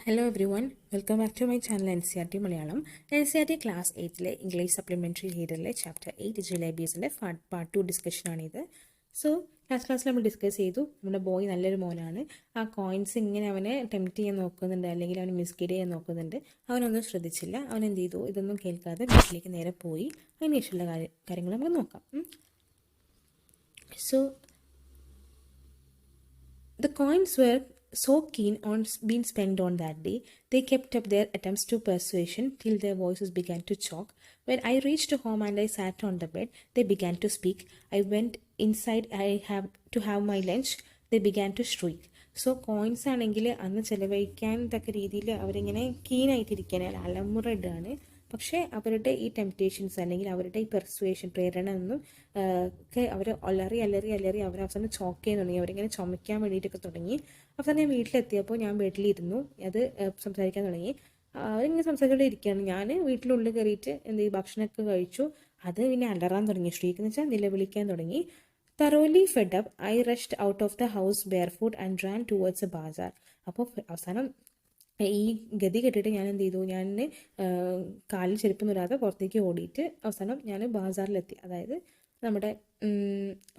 Hello everyone, welcome back to my channel Ncert Malayalam. Ncert class 8 English Supplementary Reader chapter 8 Jalebis part 2 discussion ആണിത്. So last ക്ലാസ്സിൽ നമ്മൾ discuss ചെയ്തു നമ്മുടെ boy നല്ലൊരു മോനാണ്. ആ കോയിൻസ് ഇങ്ങനെ അവനെ ടെംപ്റ്റ് ചെയ്യാൻ നോക്കുന്നുണ്ട്, അല്ലെങ്കിൽ അവനെ മിസ്ഗൈഡ് ചെയ്യാൻ നോക്കുന്നുണ്ട്. അവനൊന്നും ശ്രദ്ധിച്ചില്ല. അവൻ എന്ത് ചെയ്തു, ഇതൊന്നും കേൾക്കാതെ വീട്ടിലേക്ക് നേരെ പോയി. അതിനുശേഷമുള്ള കാര്യങ്ങൾ നമുക്ക് നോക്കാം. So the coins were so keen on being spent on that day, they kept up their attempts to persuasion till their voices began to choke. When I reached home and I sat on the bed, they began to speak. I went inside to have my lunch. They began to shriek. So coins ആണെങ്കിൽ അന്ന് ചിലവഴിക്കാൻ തക്ക രീതിയിൽ അവരിങ്ങനെ കീനായിട്ടിരിക്കുകയാണ്, അലമുറയിടാണ്. പക്ഷേ അവരുടെ ഈ temptations അല്ലെങ്കിൽ അവരുടെ ഈ പെർസുവേഷൻ പ്രേരണ ഒന്നും ഒക്കെ അവർ അലറി അവർ അവസാനം ചോക്ക് ചെയ്യാൻ തുടങ്ങി. അവരിങ്ങനെ ചുമയ്ക്കാൻ വേണ്ടിയിട്ടൊക്കെ തുടങ്ങി. അവസാനം ഞാൻ വീട്ടിലെത്തിയപ്പോൾ ഞാൻ വീട്ടിലിരുന്നു, അത് സംസാരിക്കാൻ തുടങ്ങി. അവരിങ്ങനെ സംസാരിച്ചുകൊണ്ട് ഇരിക്കുകയാണ്. ഞാൻ വീട്ടിലുള്ളിൽ കയറിയിട്ട് എന്ത് ചെയ്യും, ഭക്ഷണമൊക്കെ കഴിച്ചു. അത് പിന്നെ അലറാൻ തുടങ്ങി, സ്ട്രീക്കെന്ന് വെച്ചാൽ നിലവിളിക്കാൻ തുടങ്ങി. Thoroughly fed up, I rushed out of the house barefoot and ran towards a bazaar. അപ്പോൾ അവസാനം ഈ ഗതി കെട്ടിട്ട് ഞാൻ എന്ത് ചെയ്തു, ഞാൻ കാലിൽ ചെരുപ്പ് നിടാതെ പുറത്തേക്ക് ഓടിയിട്ട് അവസാനം ഞാൻ ബാസാറിലെത്തി, അതായത് നമ്മുടെ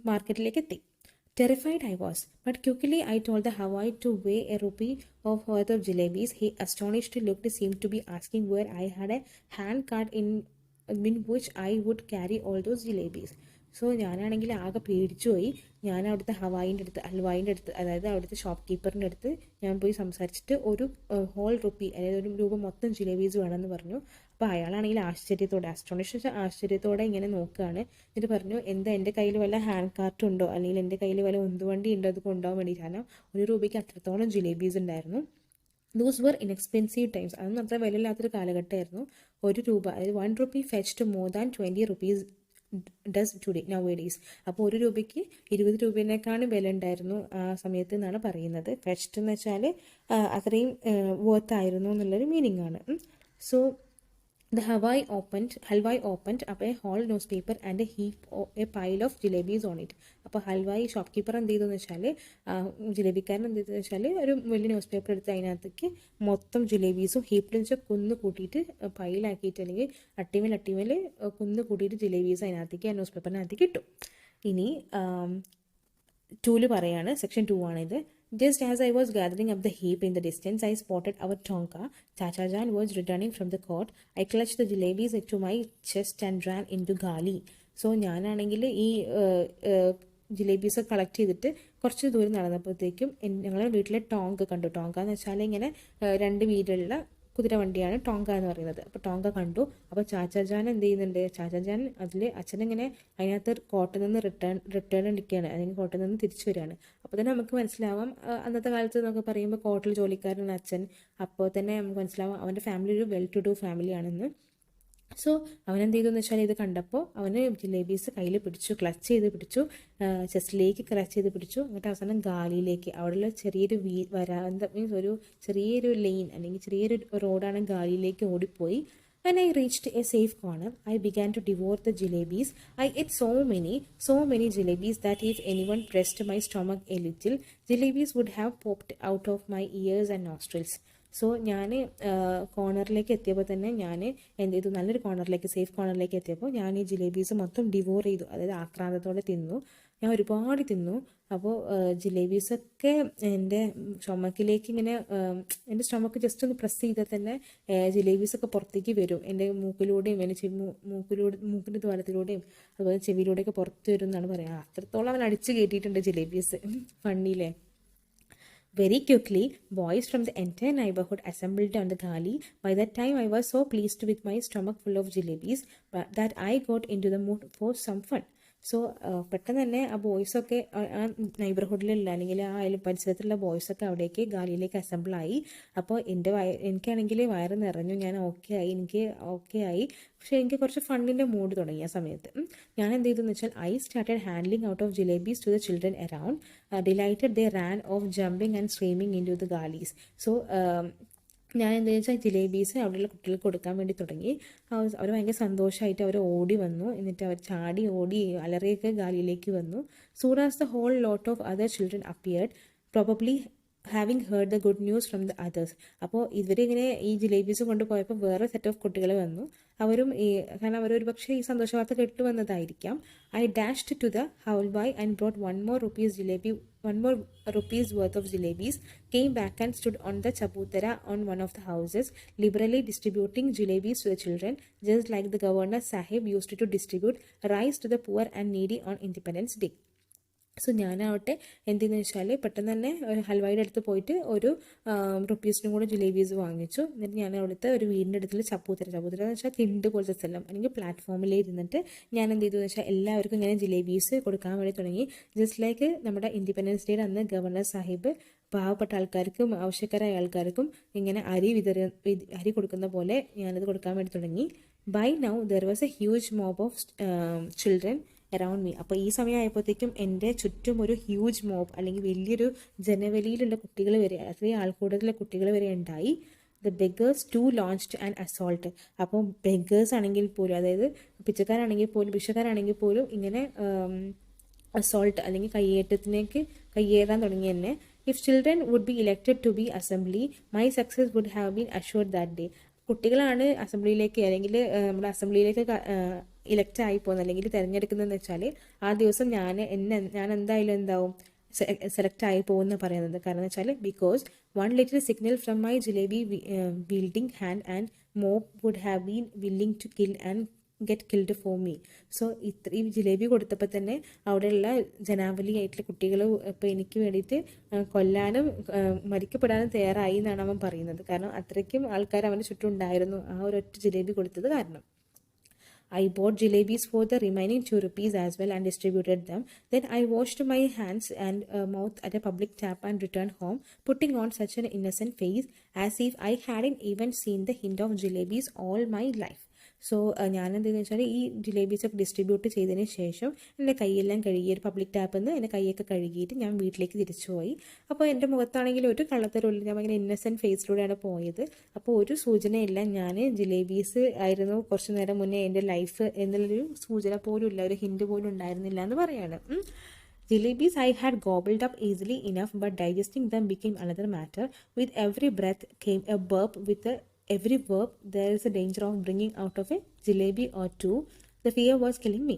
മാർക്കറ്റിലേക്ക് എത്തി. Terrified I was, but quickly I told the Hawaii to weigh a rupee of worth of jalebis. He astonished looked seemed to be asking where I had a hand cart in which I would carry all those jalebis. So ഞാനാണെങ്കിൽ ആകെ പേടിച്ചു പോയി. ഞാൻ അവിടുത്തെ ഹൽവായിൻ്റെ അടുത്ത് അതായത് അവിടുത്തെ shop കീപ്പറിൻ്റെ അടുത്ത് ഞാൻ പോയി സംസാരിച്ചിട്ട് ഒരു ഹോൾ റുപ്പി, അതായത് ഒരു രൂപ മൊത്തം ജിലേബീസ് വേണമെന്ന് പറഞ്ഞു. അപ്പോൾ അയാളാണെങ്കിൽ ആശ്ചര്യത്തോടെ ഇങ്ങനെ നോക്കുകയാണ്. എന്നിട്ട് പറഞ്ഞു, എന്താ എൻ്റെ കയ്യിൽ വല്ല ഹാൻഡ് കാർട്ട് ഉണ്ടോ, അല്ലെങ്കിൽ എൻ്റെ കയ്യിൽ വല്ല ഉന്തുവണ്ടി ഉണ്ടോ അത് കൊണ്ടുപോകാൻ വേണ്ടി. കാരണം ഒരു രൂപയ്ക്ക് അത്രത്തോളം ജിലേബീസ് ഉണ്ടായിരുന്നു. Those were inexpensive times. അതൊന്നും അത്ര വിലയില്ലാത്തൊരു കാലഘട്ടമായിരുന്നു. ഒരു രൂപ, അതായത് 1 rupee fetched more than 20 rupees does today nowadays. അപ്പോൾ ഒരു രൂപയ്ക്ക് 20 രൂപേനേക്കാളും വില ഉണ്ടായിരുന്നു ആ സമയത്ത് എന്നാണ് പറയുന്നത്. ഫെച്ച്ഡ് എന്ന് വെച്ചാൽ അത്രയും വർത്ത് ആയിരുന്നു എന്നുള്ളൊരു മീനിങ് ആണ്. So the Hawaii opened up a whole newspaper and a pile of jalebis on it. അപ്പോൾ ഹൽവായി ഷോപ്പ് കീപ്പർ എന്ത് ചെയ്തെന്ന് വെച്ചാൽ, ജിലേബിക്കാരൻ എന്ത് ചെയ്തെന്ന് വെച്ചാൽ ഒരു വലിയ ന്യൂസ് പേപ്പർ എടുത്ത് അതിനകത്തേക്ക് മൊത്തം ജിലേബീസും ഹീപ്പിൽ വെച്ചാൽ കുന്ന് കൂട്ടിയിട്ട് പൈലാക്കിയിട്ട്, അല്ലെങ്കിൽ അട്ടിമേൽ കുന്ന് കൂട്ടിയിട്ട് ജിലേബീസ് അതിനകത്തേക്ക് ആ ന്യൂസ് പേപ്പറിനകത്തേക്ക് ഇട്ടു. ഇനി 2 പറയാണ്, സെക്ഷൻ 2 ആണിത്. Just as I was gathering up the heap in the distance, I spotted our Tonka. Chachajan was returning from the court. I clutched the jalebis to my chest and ran into Gali. So ഞാനാണെങ്കിൽ ഈ ജിലേബീസ് collect ചെയ്തിട്ട് കുറച്ച് ദൂരം നടന്നപ്പോഴത്തേക്കും ഞങ്ങളുടെ വീട്ടിലെ Tonga കണ്ടു. Tonga എന്ന് വെച്ചാൽ ഇങ്ങനെ 2 വീലുള്ള കുതിരവണ്ടിയാണ് ടോങ്ക എന്ന് പറയുന്നത്. അപ്പോൾ ടോങ്ക കണ്ടു. അപ്പോൾ ചാച്ചാജാൻ എന്ത് ചെയ്യുന്നുണ്ട്, ചാച്ചാജാൻ അതിൽ അച്ഛനിങ്ങനെ അതിനകത്ത് കോട്ടയിൽ നിന്ന് റിട്ടേൺ അടിക്കുകയാണ്, അല്ലെങ്കിൽ കോട്ടയിൽ നിന്ന് തിരിച്ചു വരികയാണ്. അപ്പോൾ തന്നെ നമുക്ക് മനസ്സിലാവാം, അന്നത്തെ കാലത്ത് എന്നൊക്കെ പറയുമ്പോൾ കോട്ടയിൽ ജോലിക്കാരനാണ് അച്ഛൻ. അപ്പോൾ തന്നെ നമുക്ക് മനസ്സിലാവാം അവൻ്റെ ഫാമിലി ഒരു വെൽ ടു ഡു ഫാമിലിയാണെന്ന്. സോ അവനെന്ത് ചെയ്തെന്ന് വെച്ചാൽ ഇത് കണ്ടപ്പോൾ അവന് ജിലേബീസ് കയ്യിൽ പിടിച്ചു, ക്ലച്ച് ചെയ്ത് പിടിച്ചു, ചെസ്റ്റിലേക്ക് ക്ലച്ച് ചെയ്ത് പിടിച്ചു. എന്നിട്ട് അവസാനം ഗാലിയിലേക്ക്, അവിടെയുള്ള ചെറിയൊരു വരാന്ത മീൻസ് ഒരു ചെറിയൊരു ലെയിൻ അല്ലെങ്കിൽ ചെറിയൊരു റോഡാണ്, ഗാലിയിലേക്ക് ഓടിപ്പോയി. When I reached a safe corner, I began to devour the jalebis. I ate so many jalebis that if anyone pressed my stomach a little, jalebis would have popped out of my ears and nostrils. So ഞാൻ കോർണറിലേക്ക് എത്തിയപ്പോൾ തന്നെ ഞാൻ എന്ത് ചെയ്തു, നല്ലൊരു കോർണറിലേക്ക്, safe കോർണറിലേക്ക് എത്തിയപ്പോൾ ഞാൻ ഈ ജിലേബീസ് മൊത്തം ഡിവോർ ചെയ്തു, അതായത് ആക്രാന്തത്തോടെ തിന്നു. ഞാൻ ഒരുപാട് തിന്നു. അപ്പോൾ ജിലേബീസൊക്കെ എൻ്റെ സ്റ്റൊമക്കിലേക്ക് ഇങ്ങനെ, എൻ്റെ സ്റ്റൊമക്ക് ജസ്റ്റ് ഒന്ന് പ്രസ് ചെയ്താൽ തന്നെ ജിലേബീസൊക്കെ പുറത്തേക്ക് വരും. എൻ്റെ മൂക്കിലൂടെയും എൻ്റെ മൂക്കിൻ്റെ ദ്വാരത്തിലൂടെയും അതുപോലെ ചെവിയിലൂടെയൊക്കെ പുറത്ത് വരും എന്നാണ് പറയുക. അത്രത്തോളം അവൻ അടിച്ച് കയറ്റിയിട്ടുണ്ട് ജിലേബീസ്. ഫണ്ണിയില്ലേ. Very quickly, boys from the entire neighborhood assembled on the gali. By that time, I was so pleased with my stomach full of jalebis that I got into the mood for some fun. So പെട്ടെന്ന് തന്നെ ആ ബോയ്സൊക്കെ ആ നെയ്ബർഹുഡിലുള്ള അല്ലെങ്കിൽ ആ പരിസരത്തുള്ള ബോയ്സൊക്കെ അവിടേക്ക് ഗാലിയിലേക്ക് അസംബിളായി. അപ്പോൾ എനിക്കാണെങ്കിൽ വയറ് നിറഞ്ഞു, ഞാൻ എനിക്ക് ഓക്കെ ആയി. പക്ഷേ എനിക്ക് കുറച്ച് ഫണ്ടിൻ്റെ മൂഡ് തുടങ്ങി ആ സമയത്ത്. ഞാൻ എന്ത് ചെയ്തെന്ന് വെച്ചാൽ, I started handling out of jalebis to the children around. Delighted they ran off jumping and streaming into the galis. So ഞാൻ എന്താ വെച്ചാൽ ജിലേബീസ് അവിടെയുള്ള കുട്ടികൾക്ക് കൊടുക്കാൻ വേണ്ടി തുടങ്ങി. അവർ ഭയങ്കര സന്തോഷമായിട്ട് അവർ ഓടി വന്നു. എന്നിട്ട് അവർ ചാടി ഓടി അലറിയൊക്കെ ഗാലിയിലേക്ക് വന്നു. Soon as the whole lot of other children appeared, probably having heard the good news from the others. അപ്പോൾ ഇവരിങ്ങനെ ഈ ജിലേബീസ് കൊണ്ടുപോയപ്പോൾ വേറെ സെറ്റ് ഓഫ് കുട്ടികൾ വന്നു. അവരും കാരണം അവരൊരു പക്ഷേ ഈ സന്തോഷ വാർത്ത കേട്ടു വന്നതായിരിക്കാം. I dashed to the halwai and brought one more rupees worth of jalebis, came back and stood on the chabutara on one of the houses, liberally distributing jalebis to the children, just like the Governor Sahib used to distribute rice to the poor and needy on Independence Day. So ഞാനാവട്ടെ എന്തെന്ന് വെച്ചാൽ പെട്ടെന്ന് തന്നെ ഒരു ഹൽവായുടെ അടുത്ത് പോയിട്ട് ഒരു റുപ്പീസിനും കൂടെ ജിലേബീസ് വാങ്ങിച്ചു. എന്നിട്ട് ഞാൻ അവിടുത്തെ ഒരു വീടിൻ്റെ അടുത്തുള്ള ചപ്പൂത്തര എന്ന് വെച്ചാൽ തിണ്ട് പോലത്തെ സ്ഥലം അല്ലെങ്കിൽ പ്ലാറ്റ്ഫോമിൽ ഇരുന്നിട്ട് ഞാൻ എന്ത് ചെയ്തു വെച്ചാൽ എല്ലാവർക്കും ഇങ്ങനെ ജിലേബീസ് കൊടുക്കാൻ വേണ്ടി തുടങ്ങി. ജസ്റ്റ് ലൈക്ക് നമ്മുടെ ഇൻഡിപെൻഡൻസ് ഡേയുടെ അന്ന് ഗവർണർ സാഹിബ് പാവപ്പെട്ട ആൾക്കാർക്കും ആവശ്യക്കാരായ ആൾക്കാർക്കും ഇങ്ങനെ അരി കൊടുക്കുന്ന പോലെ ഞാനത് കൊടുക്കാൻ വേണ്ടി തുടങ്ങി. Buy now there was A huge mob of children around me. അപ്പോൾ ഈ സമയമായപ്പോഴത്തേക്കും എൻ്റെ ചുറ്റും ഒരു ഹ്യൂജ് മോബ് അല്ലെങ്കിൽ വലിയൊരു ജനവലിയിലുള്ള കുട്ടികൾ വരെ, അത്രയും ആൾക്കൂട്ടത്തിലുള്ള കുട്ടികൾ വരെ ഉണ്ടായി. The beggars too launched and assault. അപ്പോൾ ബെഗേഴ്സ് ആണെങ്കിൽ പോലും, അതായത് പിച്ചക്കാരാണെങ്കിൽ പോലും ഭിക്ഷക്കാരാണെങ്കിൽ പോലും ഇങ്ങനെ അസോൾട്ട് അല്ലെങ്കിൽ കയ്യേറാൻ തുടങ്ങി തന്നെ. If children would be elected to be assembly, my success would have been assured that day. കുട്ടികളാണ് അസംബ്ലിയിലേക്ക് അല്ലെങ്കിൽ നമ്മുടെ അസംബ്ലിയിലേക്ക് ഇലക്റ്റ് ആയി പോകുന്നത് അല്ലെങ്കിൽ തിരഞ്ഞെടുക്കുന്നതെന്ന് വെച്ചാൽ ആ ദിവസം ഞാൻ എന്തായാലും എന്താവും സെലക്ട് ആയി പോകുമെന്ന് പറയുന്നത്. കാരണം എന്ന് വെച്ചാൽ because one little signal from my jalebi wielding hand and mob would have been willing to kill and get killed for me. So ഈ ജിലേബി കൊടുത്തപ്പോൾ തന്നെ അവിടെയുള്ള ജനാവലിയായിട്ടുള്ള കുട്ടികൾ ഇപ്പോൾ എനിക്ക് വേണ്ടിയിട്ട് കൊല്ലാനും മരിക്കപ്പെടാനും തയ്യാറായി എന്നാണ് അവൻ പറയുന്നത്. കാരണം അത്രയ്ക്കും ആൾക്കാർ അവൻ്റെ ചുറ്റും ഉണ്ടായിരുന്നു ആ ഒരൊറ്റ ജിലേബി കൊടുത്തത് കാരണം. I bought jalebis for the remaining 2 rupees as well and distributed them. Then I washed my hands and mouth at a public tap and returned home, putting on such an innocent face as if I hadn't even seen the hint of jalebis all my life. So ഞാൻ എന്തെന്ന് വെച്ചാൽ ഈ ജിലേബീസൊക്കെ distribute ചെയ്തതിന് ശേഷം എൻ്റെ കൈയെല്ലാം കഴുകി ഒരു public ടാപ്പിൽ നിന്ന് എൻ്റെ കൈയൊക്കെ കഴുകിയിട്ട് ഞാൻ വീട്ടിലേക്ക് തിരിച്ചു പോയി. അപ്പോൾ എൻ്റെ മുഖത്താണെങ്കിൽ ഒരു കള്ളത്തരമില്ല, ഞാൻ ഭയങ്കര ഇന്നസെൻറ്റ് ഫേസിലൂടെയാണ് പോയത്. അപ്പോൾ ഒരു സൂചനയില്ല ഞാൻ ജിലേബീസ് ആയിരുന്നു കുറച്ച് നേരം മുന്നേ എൻ്റെ ലൈഫ് എന്നുള്ളൊരു സൂചന പോലും ഇല്ല, ഒരു ഹിൻഡ് പോലും ഉണ്ടായിരുന്നില്ല എന്ന് പറയാണ്. Jalebis I had gobbled up easily enough, but digesting them became another matter. With every breath came a burp. With every burp, there is a danger of bringing out of a jalebi or two. The fear was killing me.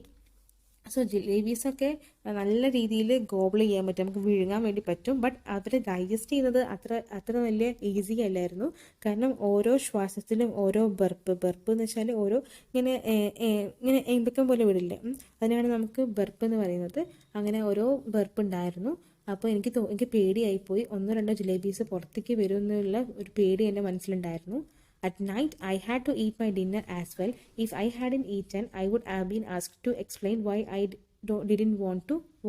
So ജിലേബീസൊക്കെ നല്ല രീതിയിൽ gobble ചെയ്യാൻ പറ്റും, നമുക്ക് വിഴുങ്ങാൻ വേണ്ടി പറ്റും. But our digest ചെയ്യുന്നത് അത്ര വലിയ ഈസി അല്ലായിരുന്നു. കാരണം ഓരോ ശ്വാസത്തിലും ഓരോ ബർപ്പ് എന്ന് വെച്ചാൽ ഓരോ ഇങ്ങനെ ഏമ്പക്കം പോലെ വിടില്ലേ, അതിനാണ് നമുക്ക് ബർപ്പ് എന്ന് പറയുന്നത്. അങ്ങനെ ഓരോ ബർപ്പ് ഉണ്ടായിരുന്നു. അപ്പോൾ എനിക്ക് പേടിയായിപ്പോയി. 1-2 ജിലേബീസ് പുറത്തേക്ക് വരുമെന്നുള്ള ഒരു പേടി എൻ്റെ മനസ്സിലുണ്ടായിരുന്നു. At night, I had to eat my dinner as well. If I hadn't eaten, I would have been asked to explain why I didn't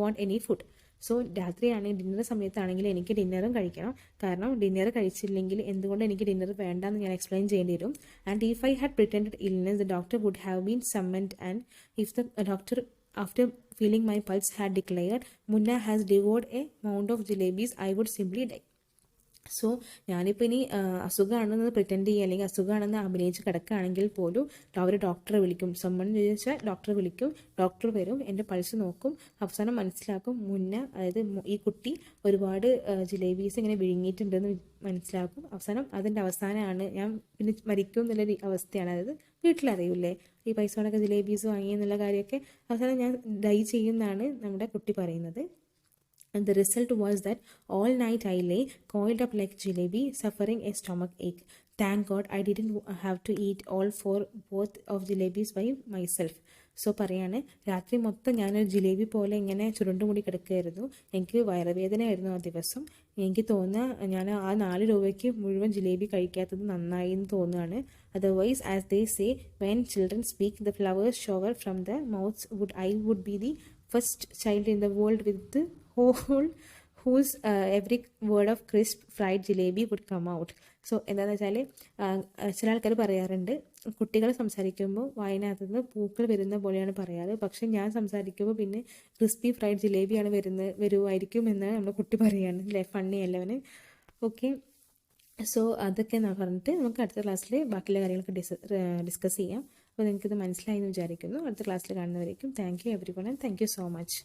want any food. So രാത്രിയാണെങ്കിൽ ഡിന്നർ സമയത്താണെങ്കിൽ എനിക്ക് ഡിന്നറും കഴിക്കണം. കാരണം ഡിന്നർ കഴിച്ചില്ലെങ്കിൽ എന്തുകൊണ്ട് എനിക്ക് ഡിന്നർ വേണ്ടെന്ന് ഞാൻ എക്സ്പ്ലെയിൻ ചെയ്യേണ്ടി വരും. And if I had pretended illness, the doctor would have been summoned. And if the doctor after feeling my pulse had declared, Munna has devoured a mound of jalebis, I would simply die. So ഞാനിപ്പോൾ ഇനി അസുഖമാണെന്ന് pretend ചെയ്യുക അല്ലെങ്കിൽ അസുഖമാണെന്ന് അഭിനയിച്ച് കിടക്കുകയാണെങ്കിൽ പോലും അവർ ഡോക്ടറെ വിളിക്കും. Someone ചോദിച്ചാൽ ഡോക്ടറെ വിളിക്കും. ഡോക്ടർ വരും, എൻ്റെ പൾസ് നോക്കും, അവസാനം മനസ്സിലാക്കും അതായത് ഈ കുട്ടി ഒരുപാട് ജിലേബീസ് ഇങ്ങനെ വിഴുങ്ങിയിട്ടുണ്ടെന്ന് മനസ്സിലാക്കും. അതിൻ്റെ അവസാനമാണ് ഞാൻ പിന്നെ മരിക്കും എന്നുള്ളൊരു അവസ്ഥയാണ്. അതായത് വീട്ടിലറിയില്ലേ ഈ പൈസ കൊണ്ടൊക്കെ ജിലേബീസ് വാങ്ങിയെന്നുള്ള കാര്യമൊക്കെ അവസാനം ഞാൻ ഡൈ ചെയ്യുമെന്നാണ് നമ്മുടെ കുട്ടി പറയുന്നത്. And the result was that all night I lay coiled up like jalebi, suffering a stomach ache. Thank God I didn't have to eat all 4 both of jalebis by myself. So പറയാണ്, രാത്രി മൊത്തം ഞാനൊരു ജിലേബി പോലെ ഇങ്ങനെ ചുരുണ്ടുമുടി കിടക്കുകയായിരുന്നു. എനിക്ക് വയറുവേദനയായിരുന്നു ആ ദിവസം. എനിക്ക് തോന്നുക ഞാൻ ആ 4 രൂപയ്ക്ക് മുഴുവൻ ജിലേബി കഴിക്കാത്തത് നന്നായി എന്ന് തോന്നുകയാണ്. Otherwise as they say when children speak the flowers shower from the mouths would be the first child in the world with whose every word of crisp fried jalebi would come out. So എന്താണെന്ന് വെച്ചാൽ ചില ആൾക്കാർ പറയാറുണ്ട് കുട്ടികൾ സംസാരിക്കുമ്പോൾ വായനകത്തു നിന്ന് പൂക്കൾ വരുന്ന പോലെയാണ് പറയാറ്. പക്ഷെ ഞാൻ സംസാരിക്കുമ്പോൾ പിന്നെ ക്രിസ്പി ഫ്രൈഡ് ജിലേബിയാണ് വരുമായിരിക്കും എന്ന് നമ്മുടെ കുട്ടി പറയാണ്. അല്ലേ, ഫണ്ണി അല്ലവന്. ഓക്കെ, സോ അതൊക്കെ പറഞ്ഞിട്ട് നമുക്ക് അടുത്ത ക്ലാസ്സിൽ ബാക്കിയുള്ള കാര്യങ്ങളൊക്കെ ഡിസ്കസ് ചെയ്യാം. അപ്പോൾ നിങ്ങൾക്കിത് മനസ്സിലായി എന്ന് വിചാരിക്കുന്നു. അടുത്ത ക്ലാസ്സിൽ കാണുന്നവരേക്കും thank you everyone and thank you so much.